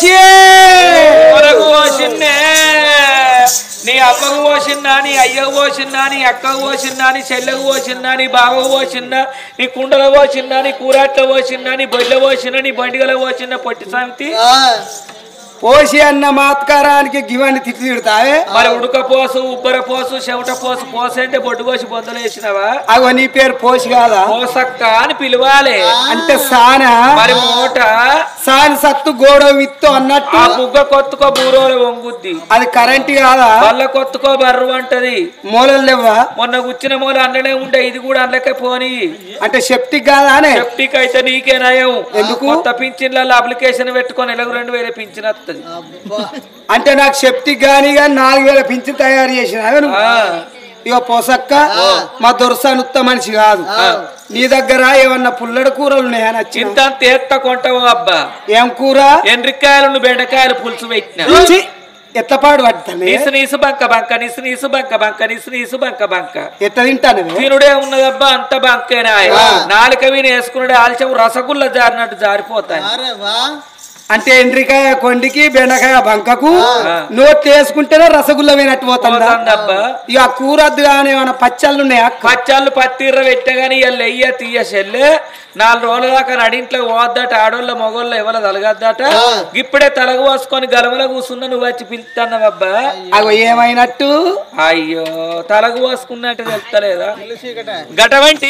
పోసి పోసిందే నీ అమ్మకు పోసిందా నీ అయ్యకు పోసిందా నీ అక్కకు పోసిందా నీ చెల్లెకు పోసిందా నీ బావకు పోసిందా నీ కుండలో పోసిందా నీ కూరాట్లో పోసిందా నీ బొడ్లో పోసిందా నీ బండిగలో పోసిందా పొట్టి సమితి పోసి అన్న మాత్కారానికి గివన్ని తిట్టి తిడతావే మరి ఉడకపోసు ఉబ్బర పోసు చెమట పోసు పోసంటే బొడ్డు కోసి బొందలు వేసినావా అగో నీ పేరు పోసి కాదా పోసక్క అని పిలవాలి అంటే సానా మరి మూట సాని సత్తు గోడ విత్తు అన్నట్టు ఆ బుగ్గ కొత్తుకో బూరోలు వంగుద్ది అది కరెంట్ కాదా బల్ల కొత్తుకో బర్రు అంటది మూలలు లేవా మొన్న గుచ్చిన మూల అండనే ఉంటే ఇది కూడా అండ్లకే పోని అంటే సెప్టిక్ కాదా అనే సెప్టిక్ అయితే నీకే నయం ఎందుకు కొత్త పింఛన్లలో అప్లికేషన్ పెట్టుకొని నెలకు 2000 పింఛన్ వస్తుంది అంటే నాకు సెప్టిక్ గాని 4000 పింఛన్ తయారు చేసిన ఇక పోసక్క మా దొరసాని ఉత్త మనిషి కాదు నీ దగ్గర ఏమన్నా పుల్లడి కూరలు ఉన్నాయని చింత తేత్త కొంటావు అబ్బా ఏం కూర ఎండ్రికాయలు బెండకాయలు పులుసు పెట్టిన ఎత్తపాడు పడుతుంది నీసు బంక బంక నీసు బంక బంక నీసు బంక బంక ఎట్ట తింటాను తినుడే ఉన్నదబ్బా అంత బంకేనా నాలుక వీని వేసుకున్నాడు ఆల్చం రసగుల్ల జారినట్టు జారిపోతాయి అంటే ఎండ్రికాయ కొండికి బెండకాయ బంకకు నోట్ వేసుకుంటేనే రసగుల్ల వినట్టు పోతుందబ్బా ఇక కూరద్దు కానీ ఏమైనా పచ్చళ్ళు ఉన్నాయా పచ్చళ్ళు పత్తిర్ర పెట్టగాని ఎయ్య తీయ చెల్లె 4 రోజుల దాకా నడింట్లో పోద్దట ఆడోళ్ళ మొగోళ్ళ ఎవరు తలగద్దట ఇప్పుడే తలగు పోసుకొని గలమల కూర్చున్నా నువ్వు వచ్చి పిలుస్తాన్నవబ్బా అగో ఏమైనట్టు అయ్యో తలగు పోసుకున్నట్టు తెలుస్తలేదా గటవంటి